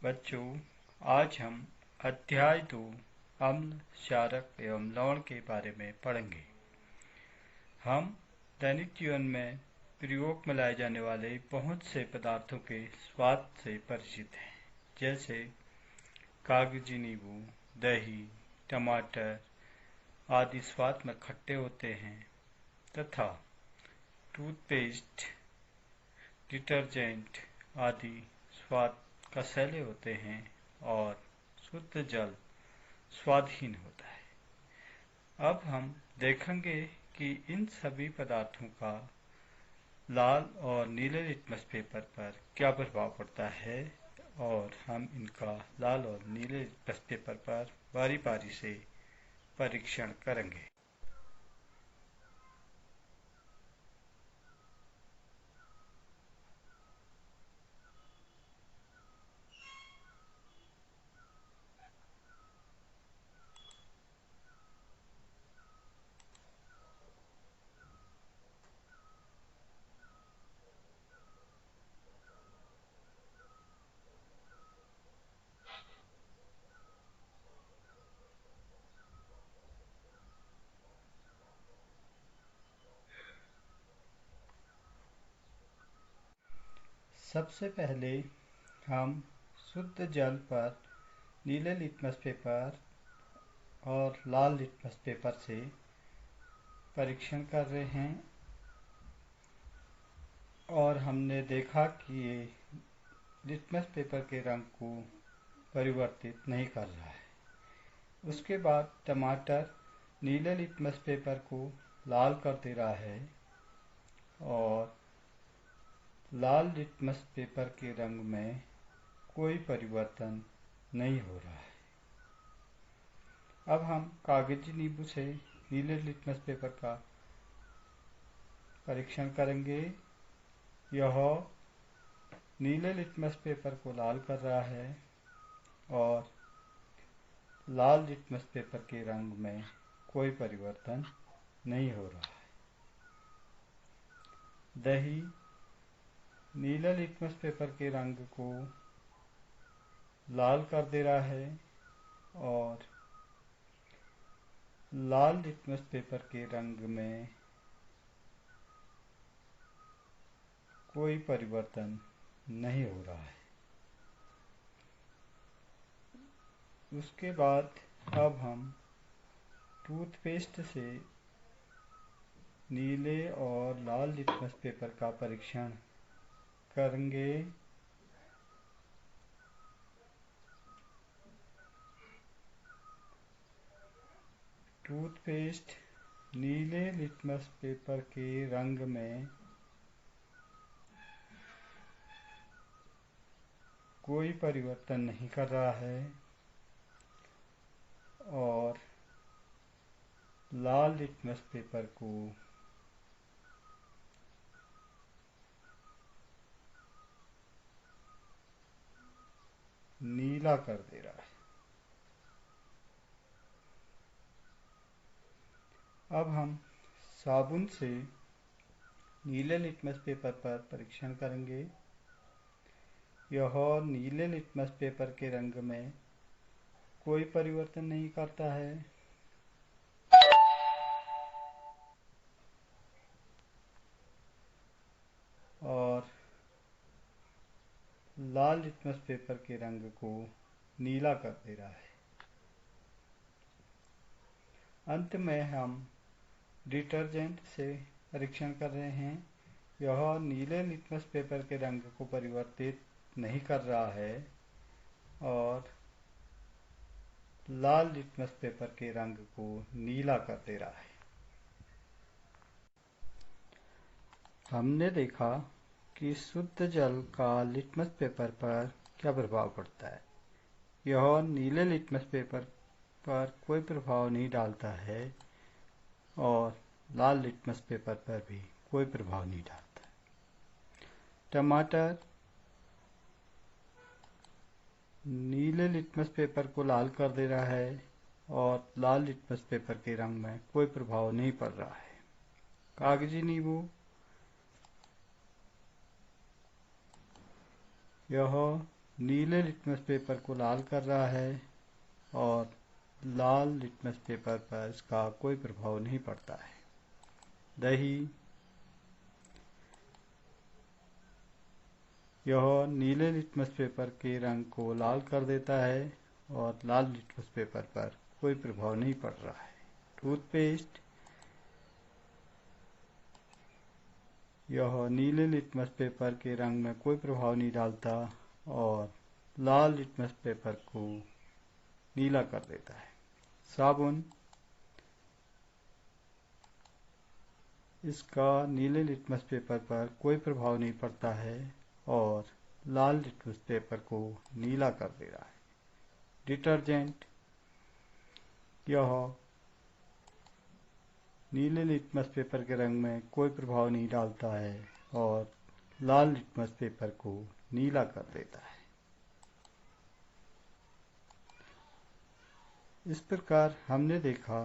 बच्चों, आज हम अध्याय 2 अम्ल, क्षारक एवं लवण के बारे में पढ़ेंगे। हम दैनिक जीवन में प्रयोग में लाए जाने वाले बहुत से पदार्थों के स्वाद से परिचित हैं, जैसे कागजी नींबू, दही, टमाटर आदि स्वाद में खट्टे होते हैं तथा टूथपेस्ट, डिटर्जेंट आदि स्वाद कसैले होते हैं और शुद्ध जल स्वादहीन होता है। अब हम देखेंगे कि इन सभी पदार्थों का लाल और नीले लिटमस पेपर पर क्या प्रभाव पड़ता है और हम इनका लाल और नीले लिटमस पेपर पर बारी बारी से परीक्षण करेंगे। सबसे पहले हम शुद्ध जल पर नीले लिटमस पेपर और लाल लिटमस पेपर से परीक्षण कर रहे हैं और हमने देखा कि ये लिटमस पेपर के रंग को परिवर्तित नहीं कर रहा है। उसके बाद टमाटर नीले लिटमस पेपर को लाल कर दे रहा है और लाल लिटमस पेपर के रंग में कोई परिवर्तन नहीं हो रहा है। अब हम कागजी नींबू से नीले लिटमस पेपर का परीक्षण करेंगे। यह नीले लिटमस पेपर को लाल कर रहा है और लाल लिटमस पेपर के रंग में कोई परिवर्तन नहीं हो रहा है। दही नीले लिटमस पेपर के रंग को लाल कर दे रहा है और लाल लिटमस पेपर के रंग में कोई परिवर्तन नहीं हो रहा है। उसके बाद अब हम टूथपेस्ट से नीले और लाल लिटमस पेपर का परीक्षण करेंगे। टूथपेस्ट नीले लिटमस पेपर के रंग में कोई परिवर्तन नहीं कर रहा है और लाल लिटमस पेपर को नीला कर दे रहा है। अब हम साबुन से नीले लिटमस पेपर पर परीक्षण करेंगे। यह नीले लिटमस पेपर के रंग में कोई परिवर्तन नहीं करता है और लाल लिटमस पेपर के रंग को नीला कर दे रहा है। अंत में हम डिटर्जेंट से परीक्षण कर रहे हैं। यह नीले लिटमस पेपर के रंग को परिवर्तित नहीं कर रहा है और लाल लिटमस पेपर के रंग को नीला कर दे रहा है। हमने देखा कि शुद्ध जल का लिटमस पेपर पर क्या प्रभाव पड़ता है। यह नीले लिटमस पेपर पर कोई प्रभाव नहीं डालता है और लाल लिटमस पेपर पर भी कोई प्रभाव नहीं डालता है। टमाटर नीले लिटमस पेपर को लाल कर दे रहा है और लाल लिटमस पेपर के रंग में कोई प्रभाव नहीं पड़ रहा है। कागजी नींबू यह नीले लिटमस पेपर को लाल कर रहा है और लाल लिटमस पेपर पर इसका कोई प्रभाव नहीं पड़ता है। दही, यह नीले लिटमस पेपर के रंग को लाल कर देता है और लाल लिटमस पेपर पर कोई प्रभाव नहीं पड़ रहा है। टूथपेस्ट, यह नीले लिटमस पेपर के रंग में कोई प्रभाव नहीं डालता और लाल लिटमस पेपर को नीला कर देता है। साबुन, इसका नीले लिटमस पेपर पर कोई प्रभाव नहीं पड़ता है और लाल लिटमस पेपर को नीला कर दे रहा है। डिटर्जेंट, यह नीले लिटमस पेपर के रंग में कोई प्रभाव नहीं डालता है और लाल लिटमस पेपर को नीला कर देता है। इस प्रकार हमने देखा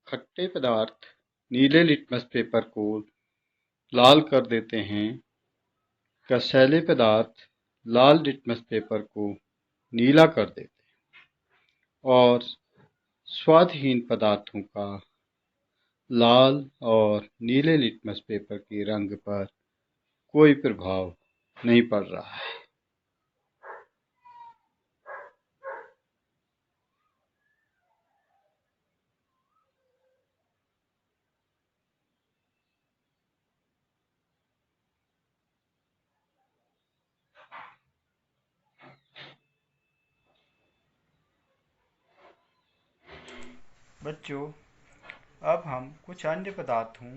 खट्टे पदार्थ नीले लिटमस पेपर को लाल कर देते हैं, कसैले पदार्थ लाल लिटमस पेपर को नीला कर देते हैं और स्वादहीन पदार्थों का लाल और नीले लिटमस पेपर के रंग पर कोई प्रभाव नहीं पड़ रहा है। बच्चों, अब हम कुछ अन्य पदार्थों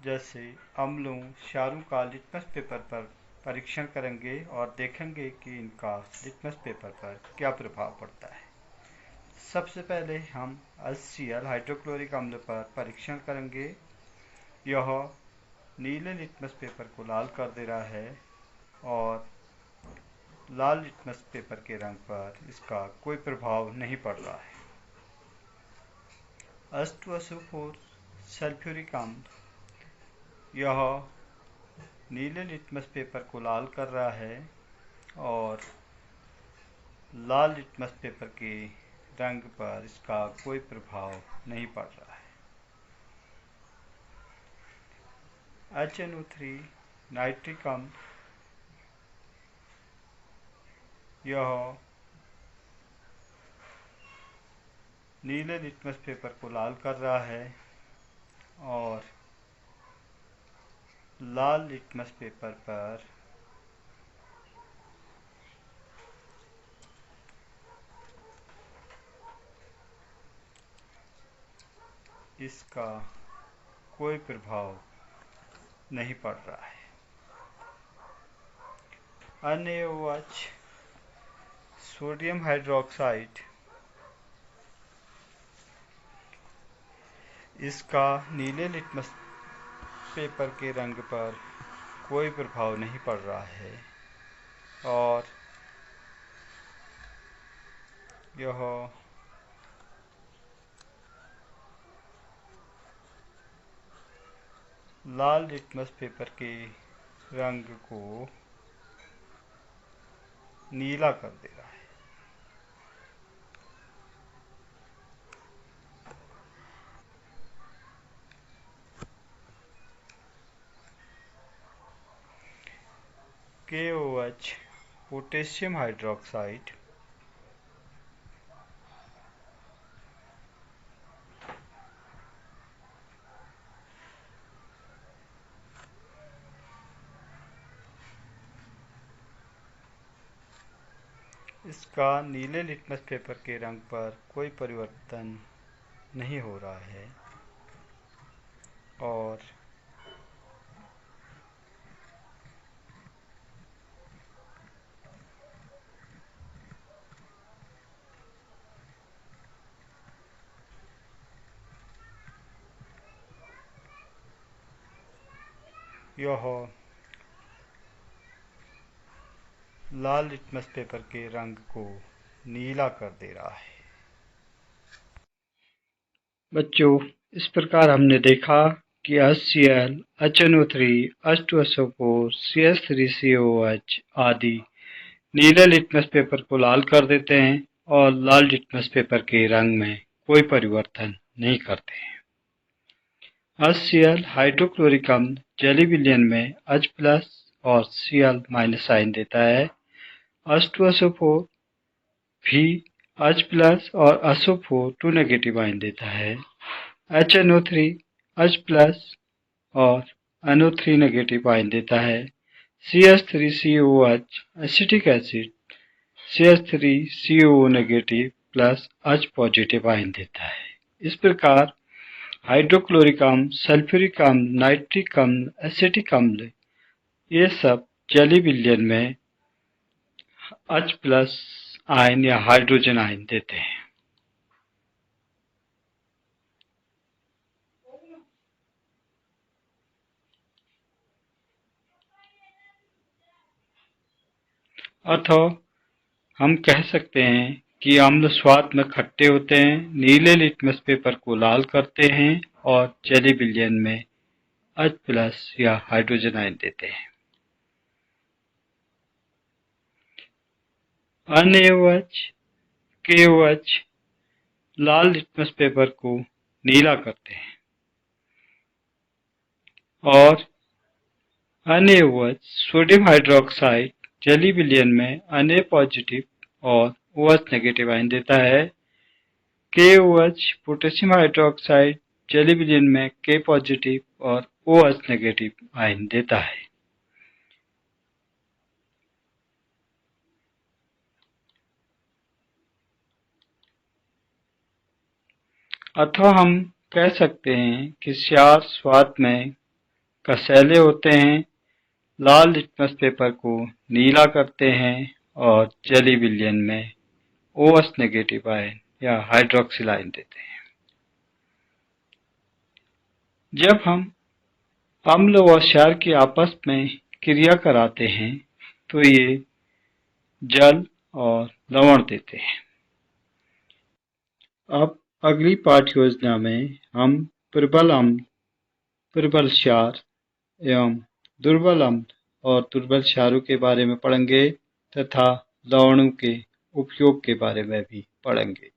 जैसे अम्लों, क्षारों का लिटमस पेपर पर परीक्षण करेंगे और देखेंगे कि इनका लिटमस पेपर पर क्या प्रभाव पड़ता है। सबसे पहले हम HCl हाइड्रोक्लोरिक अम्ल पर परीक्षण करेंगे। यह नीले लिटमस पेपर को लाल कर दे रहा है और लाल लिटमस पेपर के रंग पर इसका कोई प्रभाव नहीं पड़ रहा है। H2SO4 सल्फ्यूरिक अम्ल, यह नीले लिटमस पेपर को लाल कर रहा है और लाल लिटमस पेपर के रंग पर इसका कोई प्रभाव नहीं पड़ रहा है। HNO3 नाइट्रिक अम्ल, यह नीले लिटमस पेपर को लाल कर रहा है और लाल लिटमस पेपर पर इसका कोई प्रभाव नहीं पड़ रहा है। NaOH सोडियम हाइड्रोक्साइड, इसका नीले लिटमस पेपर के रंग पर कोई प्रभाव नहीं पड़ रहा है और यह लाल लिटमस पेपर के रंग को नीला कर दे रहा है। KOH पोटेशियम हाइड्रोक्साइड, इसका नीले लिटमस पेपर के रंग पर कोई परिवर्तन नहीं हो रहा है और यह लाल लिटमस पेपर के रंग को नीला कर दे रहा है। बच्चों, इस प्रकार हमने देखा कि HCl, HNO3, H2SO4, CH3COOH आदि नीले लिटमस पेपर को लाल कर देते हैं और लाल लिटमस पेपर के रंग में कोई परिवर्तन नहीं करते हैं। HCl हाइड्रोक्लोरिक अम्ल जेली विलयन में H+ और Cl- आयन देता है। H2SO4 भी H+ और SO4 2 नेगेटिव आयन देता है। HNO3 H+ और NO3 नेगेटिव आयन देता है। CH3COOH acetic acid CH3COO negative plus H positive ion देता है। इस प्रकार हाइड्रोक्लोरिक अम्ल, सल्फ्यूरिक अम्ल, नाइट्रिक अम्ल, एसिटिक अम्ल ये सब जेली विलयन में H+ आयन या हाइड्रोजन आयन देते हैं। अतः हम कह सकते हैं कि अम्ल स्वाद में खट्टे होते हैं, नीले लिटमस पेपर को लाल करते हैं और जेली विलयन में H+ या हाइड्रोजन आयन देते हैं। NaOH, KOH लाल लिटमस पेपर को नीला करते हैं और NaOH सोडियम हाइड्रोक्साइड जेली विलयन में Na पॉजिटिव और OH नेगेटिव आयन देता है। KOH पोटेशियम हाइड्रोक्साइड जेली विलयन में K पॉजिटिव और OH नेगेटिव आयन देता है। अथवा हम कह सकते हैं कि क्षार स्वाद में कसैले होते हैं, लाल लिटमस पेपर को नीला करते हैं और जेली विलयन में OH नेगेटिव आयन या हाइड्रोक्सिल आयन देते हैं। जब हम अम्ल और क्षार की आपस में क्रिया कराते हैं तो ये जल और लवण देते हैं। अब अगली पाठ्य योजना में हम प्रबल अम्ल, प्रबल क्षार एवं दुर्बल अम्ल और दुर्बल क्षारों के बारे में पढ़ेंगे तथा लवणों के उपयोग के बारे में भी पढ़ेंगे।